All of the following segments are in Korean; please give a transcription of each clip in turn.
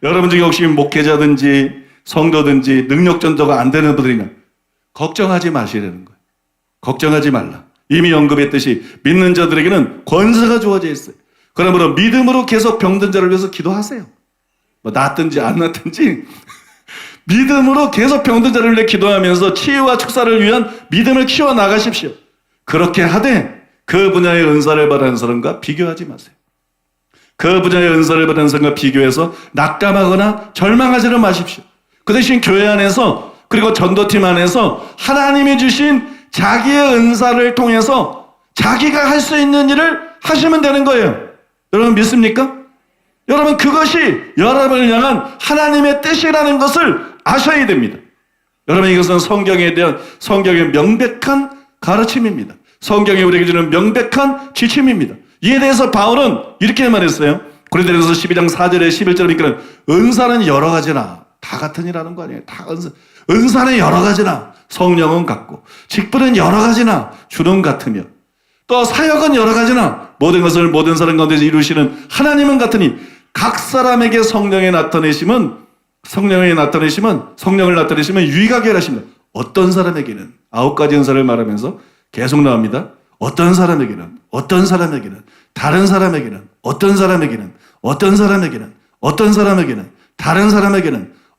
여러분 중에 혹시 목회자든지 성도든지 능력 전도가 안 되는 분들이면 걱정하지 마시라는 거예요. 걱정하지 말라. 이미 언급했듯이 믿는 자들에게는 권세가 주어져 있어요. 그러므로 믿음으로 계속 병든 자를 위해서 기도하세요. 뭐 낫든지 안 낫든지 믿음으로 계속 병든 자를 위해 기도하면서 치유와 축사를 위한 믿음을 키워 나가십시오. 그렇게 하되 그 분야의 은사를 받은 사람과 비교하지 마세요. 그 분야의 은사를 받은 사람과 비교해서 낙담하거나 절망하지는 마십시오. 그 대신 교회 안에서 그리고 전도팀 안에서 하나님이 주신 자기의 은사를 통해서 자기가 할 수 있는 일을 하시면 되는 거예요. 여러분 믿습니까? 여러분 그것이 여러분을 향한 하나님의 뜻이라는 것을 아셔야 됩니다. 여러분 이것은 성경에 대한 성경의 명백한 가르침입니다. 성경이 우리에게 주는 명백한 지침입니다. 이에 대해서 바울은 이렇게 말했어요. 고린도전서 12장 4절에 11절이니까 은사는 여러 가지나 다 같으니라는 거 아니에요. 다 은사는 여러 가지나 성령은 같고 직분은 여러 가지나 주는 같으며 또 사역은 여러 가지나 모든 것을 모든 사람 가운데서 이루시는 하나님은 같으니 각 사람에게 성령을 나타내시면 유익하게 하십니다. 어떤 사람에게는 9가지 은사를 말하면서 계속 나옵니다. 어떤 사람에게는 다른 사람에게는 어떤 사람에게는 다른 사람에게는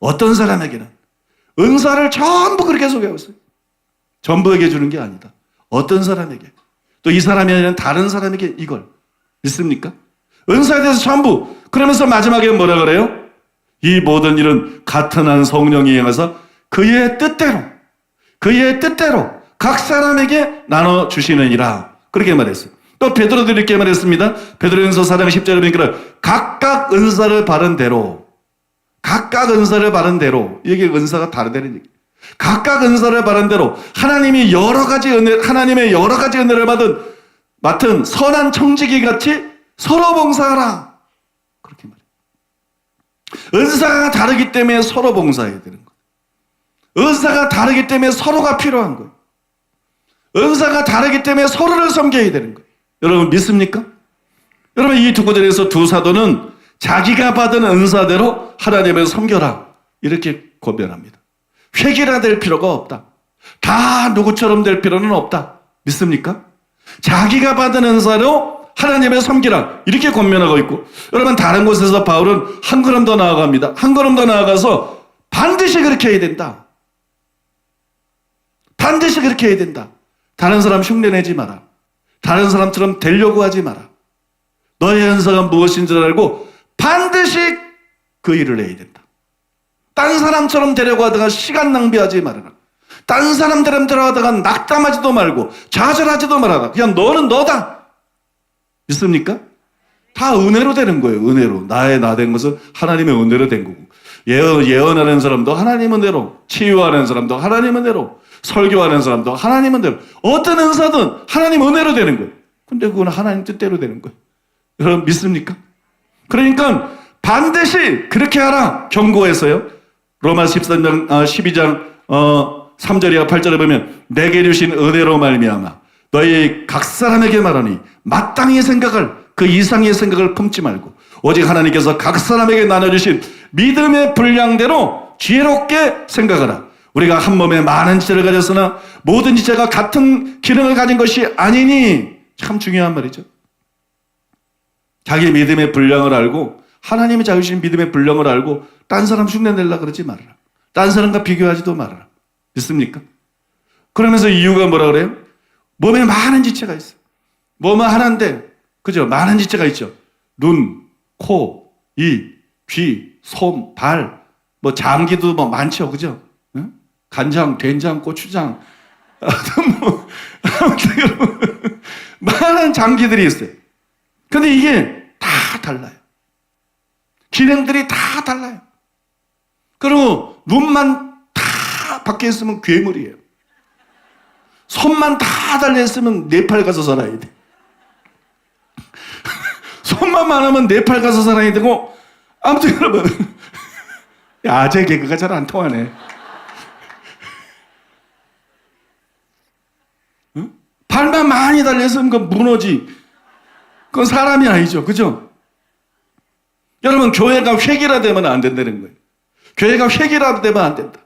어떤 사람에게는 은사를 전부 그렇게 소개하고 있어요. 전부에게 주는 게 아니다. 어떤 사람에게 또 이 사람이 아니라 다른 사람에게 이걸 믿습니까? 은사에 대해서 전부 그러면서 마지막에 뭐라 그래요? 이 모든 일은 같은 한 성령이 행하사 그의 뜻대로 각 사람에게 나눠주시느니라 그렇게 말했어요. 또 베드로도 이렇게 말했습니다. 베드로전서 4장 10절에 보니까 각각 은사를 받은 대로 이게 은사가 다르다는 얘기. 각각 은사를 받은 대로 하나님의 여러 가지 은혜를 맡은 선한 청지기 같이 서로 봉사하라. 그렇게 말해요. 은사가 다르기 때문에 서로 봉사해야 되는 거예요. 은사가 다르기 때문에 서로가 필요한 거예요. 은사가 다르기 때문에 서로를 섬겨야 되는 거예요. 여러분 믿습니까? 여러분 이 두 구절에서 두 사도는 자기가 받은 은사대로 하나님을 섬겨라 이렇게 권면합니다. 획일화될 필요가 없다. 다 누구처럼 될 필요는 없다. 믿습니까? 자기가 받은 은사로 하나님을 섬기라 이렇게 권면하고 있고 여러분 다른 곳에서 바울은 한 걸음 더 나아갑니다. 한 걸음 더 나아가서 반드시 그렇게 해야 된다. 반드시 그렇게 해야 된다. 다른 사람 흉내내지 마라. 다른 사람처럼 되려고 하지 마라. 너의 은사가 무엇인 줄 알고 반드시 그 일을 해야 된다. 딴 사람처럼 되려고 하다가 시간 낭비하지 말아라. 딴 사람처럼 되려고 낙담하지도 말고 좌절하지도 말아라. 그냥 너는 너다. 믿습니까? 다 은혜로 되는 거예요. 은혜로. 나 된 것은 하나님의 은혜로 된 거고 예언하는 사람도 하나님 은혜로, 치유하는 사람도 하나님 은혜로, 설교하는 사람도 하나님 은혜로, 어떤 은사든 하나님 은혜로 되는 거예요. 근데 그건 하나님 뜻대로 되는 거예요. 여러분 믿습니까? 그러니까 반드시 그렇게 하라 경고했어요. 로마 12장 3절이와 8절에 보면 내게 주신 은혜로 말미암아 너희 각 사람에게 말하니 마땅히 생각할 그 이상의 생각을 품지 말고 오직 하나님께서 각 사람에게 나눠주신 믿음의 분량대로 지혜롭게 생각하라. 우리가 한 몸에 많은 지체를 가졌으나 모든 지체가 같은 기능을 가진 것이 아니니 참 중요한 말이죠. 자기 믿음의 분량을 알고 하나님이 자기 주신 믿음의 분량을 알고 딴 사람 흉내내려고 그러지 말아라. 딴 사람과 비교하지도 말아라. 믿습니까? 그러면서 이유가 뭐라 그래요? 몸에 많은 지체가 있어요. 몸은 하나인데 그죠? 많은 지체가 있죠. 눈, 코, 입, 귀, 손, 발, 뭐 장기도 뭐 많죠. 그죠? 응? 간장, 된장, 고추장 아무튼 많은 장기들이 있어요. 근데 이게 다 달라요. 기능들이 다 달라요. 그리고 눈만 다 밖에 있으면 괴물이에요. 손만 다 달려있으면 네팔 가서 살아야 돼. 손만 많으면 네팔 가서 살아야 되고 아무튼 여러분 아재 개그가 잘 안 통하네. 응? 발만 많이 달려있으면 그건 무너지. 그건 사람이 아니죠. 그죠? 여러분, 교회가 획일화되면 안 된다는 거예요. 교회가 획일화되면 안 된다.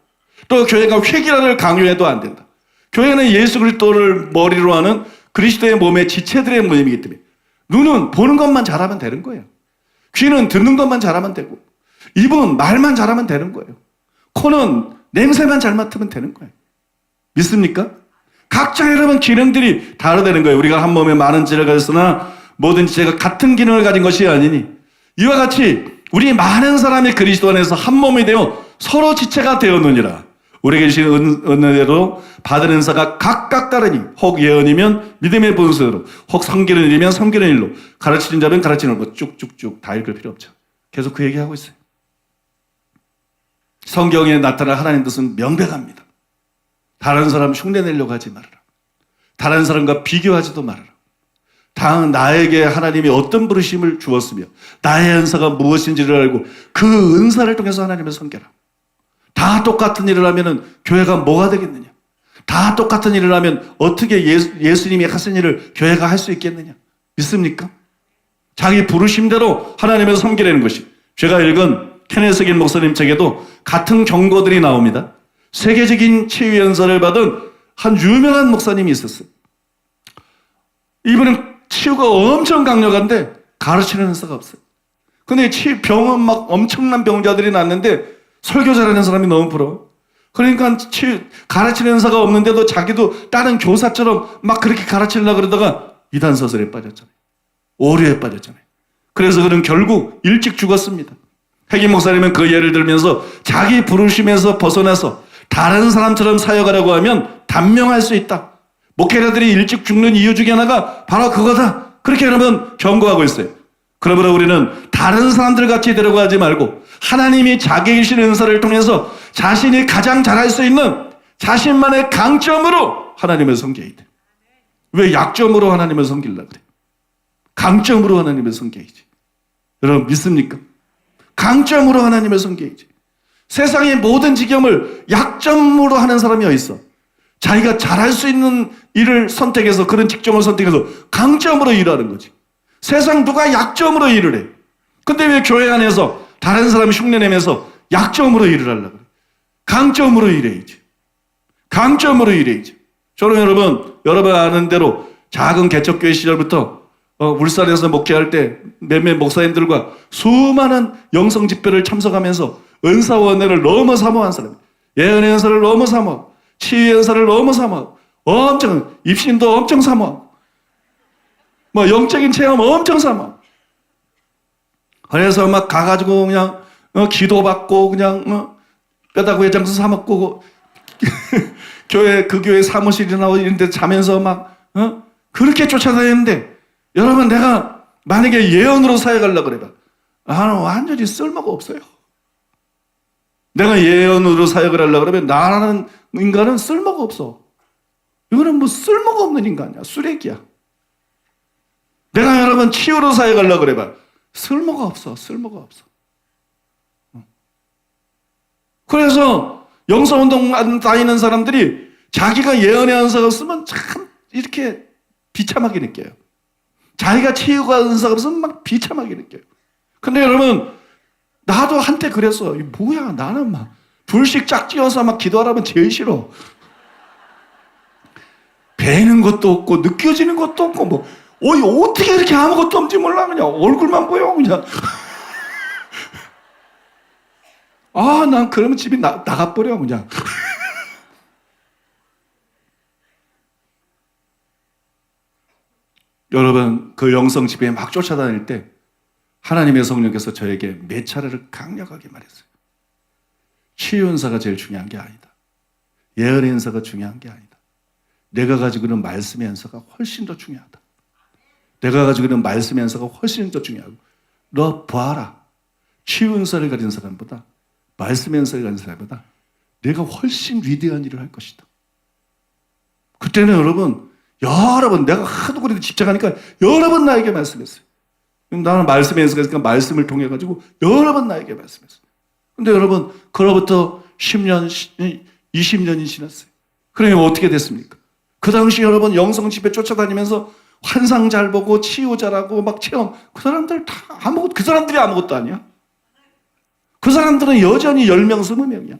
또 교회가 획일화를 강요해도 안 된다. 교회는 예수 그리스도를 머리로 하는 그리스도의 몸의 지체들의 모임이기 때문에 눈은 보는 것만 잘하면 되는 거예요. 귀는 듣는 것만 잘하면 되고, 입은 말만 잘하면 되는 거예요. 코는 냄새만 잘 맡으면 되는 거예요. 믿습니까? 각자 여러분 기능들이 다르다는 거예요. 우리가 한 몸에 많은 지체가 가졌으나 모든 지체가 같은 기능을 가진 것이 아니니, 이와 같이 우리 많은 사람이 그리스도 안에서 한 몸이 되어 서로 지체가 되었느니라. 우리에게 주신 은혜대로 받은 은사가 각각 다르니, 혹 예언이면 믿음의 본성으로, 혹 섬기는 일이면 섬기는 일로, 가르치는 자면 가르치는 일로, 쭉쭉쭉 다 읽을 필요 없죠. 계속 그 얘기하고 있어요. 성경에 나타난 하나님 뜻은 명백합니다. 다른 사람 흉내내려고 하지 말아라. 다른 사람과 비교하지도 말아라. 다 나에게 하나님이 어떤 부르심을 주었으며 나의 은사가 무엇인지를 알고 그 은사를 통해서 하나님을 섬겨라. 다 똑같은 일을 하면 교회가 뭐가 되겠느냐? 다 똑같은 일을 하면 어떻게 예수님이 하신 일을 교회가 할 수 있겠느냐? 믿습니까? 자기 부르심대로 하나님을 섬기라는 것이, 제가 읽은 케네스 긴 목사님 책에도 같은 경고들이 나옵니다. 세계적인 치유 연설을 받은 한 유명한 목사님이 있었어요. 이분은 치유가 엄청 강력한데 가르치는 은사가 없어요. 근데 병은 막 엄청난 병자들이 났는데 설교 잘하는 사람이 너무 부러워. 그러니까 가르치는 은사가 없는데도 자기도 다른 교사처럼 막 그렇게 가르치려고 그러다가 이단서설에 빠졌잖아요. 오류에 빠졌잖아요. 그래서 그는 결국 일찍 죽었습니다. 핵임 목사님은 그 예를 들면서 자기 부르심에서 벗어나서 다른 사람처럼 사역하려고 하면 단명할 수 있다. 목회자들이 일찍 죽는 이유 중에 하나가 바로 그거다. 그렇게 여러분 경고하고 있어요. 그러므로 우리는 다른 사람들 같이 되려고 하지 말고 하나님이 자기 계신 은사를 통해서 자신이 가장 잘할 수 있는 자신만의 강점으로 하나님을 섬겨야 돼. 왜 약점으로 하나님을 섬기려고 그래? 강점으로 하나님을 섬겨야지. 여러분 믿습니까? 강점으로 하나님을 섬겨야지. 세상의 모든 지경을 약점으로 하는 사람이 어디 있어? 자기가 잘할 수 있는 일을 선택해서, 그런 직종을 선택해서 강점으로 일하는 거지. 세상 누가 약점으로 일을 해? 근데 왜 교회 안에서 다른 사람이 흉내내면서 약점으로 일을 하려고 그래? 강점으로 일해야지. 강점으로 일해야지. 저는 여러분 아는 대로 작은 개척교회 시절부터 울산에서 목회할 때 몇몇 목사님들과 수많은 영성 집회를 참석하면서 은사와 은혜를 너무 사모한 사람이에요. 예언의 은사를 너무 사모하고, 치유의 은사를 너무 사모하고, 엄청 입신도 엄청 사모하고, 영적인 체험 엄청 사모하고. 그래서 막 가가지고 그냥 기도받고 그냥 뼈다귀 회장수 사 먹고 그 교회 사무실이나 이런 데 자면서 막 그렇게 쫓아다녔는데, 여러분 내가 만약에 예언으로 사역하려고 그래봐, 나는 완전히 쓸모가 없어요. 내가 예언으로 사역을 하려고 그러면 나라는 인간은 쓸모가 없어. 이거는 뭐 쓸모가 없는 인간이야. 쓰레기야. 내가 여러분 치유로 사역하려고 그래봐, 쓸모가 없어. 쓸모가 없어. 그래서 영성운동 다니는 사람들이 자기가 예언의 은사가 없으면 참 이렇게 비참하게 느껴요. 자기가 치유가 은사가 없으면 막 비참하게 느껴요. 근데 여러분, 나도 한때 그랬어. 뭐야, 나는 막 불식 짝지어서 막 기도하라면 제일 싫어. 배는 것도 없고 느껴지는 것도 없고 어떻게 이렇게 아무것도 없는지 몰라. 그냥 얼굴만 보여 그냥. 난 그러면 집에 나가버려 그냥. 여러분, 그 영성 집회에 막 쫓아다닐 때 하나님의 성령께서 저에게 몇 차례를 강력하게 말했어요. 치유 은사가 제일 중요한 게 아니다. 예언의 은사가 중요한 게 아니다. 내가 가지고 있는 말씀의 은사가 훨씬 더 중요하다. 내가 가지고 있는 말씀의 은사가 훨씬 더 중요하고, 너 봐라. 치유 은사를 가진 사람보다, 말씀의 은사를 가진 사람보다 내가 훨씬 위대한 일을 할 것이다. 그때는 여러 번 내가 하도 그래도 집착하니까 여러 번 나에게 말씀했어요. 나는 말씀의 은사가 있으니까 말씀을 통해 가지고 여러 번 나에게 말씀했어요. 근데 여러분, 그로부터 10년, 20년이 지났어요. 그러면 어떻게 됐습니까? 그 당시 여러분 영성 집회 쫓아다니면서 환상 잘 보고 치유 잘하고 막 체험, 그 사람들 다 그 사람들이 아무것도 아니야. 그 사람들은 여전히 10명, 20명이야.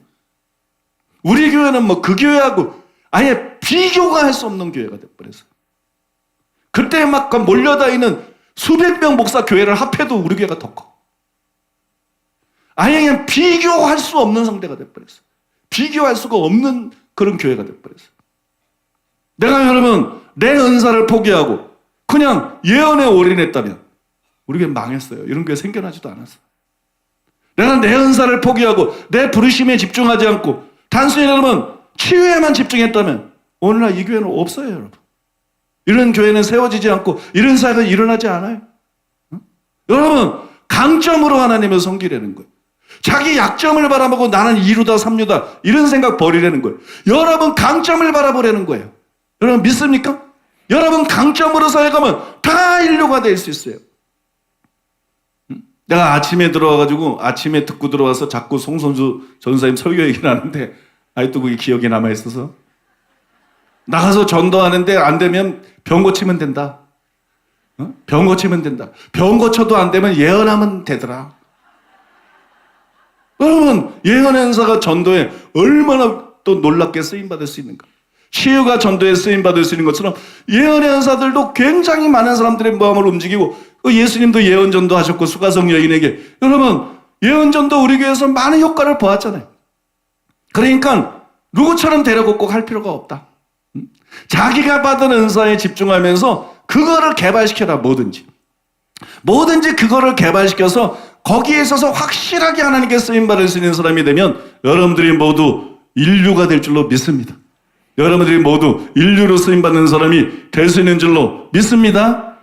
우리 교회는 뭐 그 교회하고 아예 비교가 할 수 없는 교회가 돼버렸어. 그때 막 몰려다니는 수백 명 목사 교회를 합해도 우리 교회가 더 커. 아예 그냥 비교할 수 없는 상태가 돼버렸어. 비교할 수가 없는 그런 교회가 돼버렸어. 내가 여러분 내 은사를 포기하고 그냥 예언에 올인했다면 우리 교회 망했어요. 이런 교회 생겨나지도 않았어. 내가 내 은사를 포기하고 내 부르심에 집중하지 않고 단순히 여러분 치유에만 집중했다면 오늘날 이 교회는 없어요, 여러분. 이런 교회는 세워지지 않고 이런 사회가 일어나지 않아요. 응? 여러분 강점으로 하나님을 섬기려는 거예요. 자기 약점을 바라보고 나는 2루다 3루다 이런 생각 버리려는 거예요. 여러분 강점을 바라보려는 거예요. 여러분 믿습니까? 여러분 강점으로 살아가면 다 인류가 될 수 있어요. 내가 아침에 들어와가지고 아침에 듣고 들어와서 자꾸 송선주 전사님 설교 얘기를 하는데 아직도 그게 기억에 남아있어서 나가서 전도하는데 안 되면 병 고치면 된다. 병 고치면 된다. 병 고쳐도 안 되면 예언하면 되더라. 여러분 예언 행사가 전도에 얼마나 또 놀랍게 쓰임받을 수 있는가. 치유가 전도에 쓰임받을 수 있는 것처럼 예언 행사들도 굉장히 많은 사람들의 마음을 움직이고 예수님도 예언 전도 하셨고 수가성 여인에게 여러분 예언 전도 우리 교회에서 많은 효과를 보았잖아요. 그러니까 누구처럼 되려고 꼭 할 필요가 없다. 자기가 받은 은사에 집중하면서 그거를 개발시켜라. 뭐든지 그거를 개발시켜서 거기에 있어서 확실하게 하나님께 쓰임받을 수 있는 사람이 되면 여러분들이 모두 인류가 될 줄로 믿습니다. 여러분들이 모두 인류로 쓰임받는 사람이 될 수 있는 줄로 믿습니다.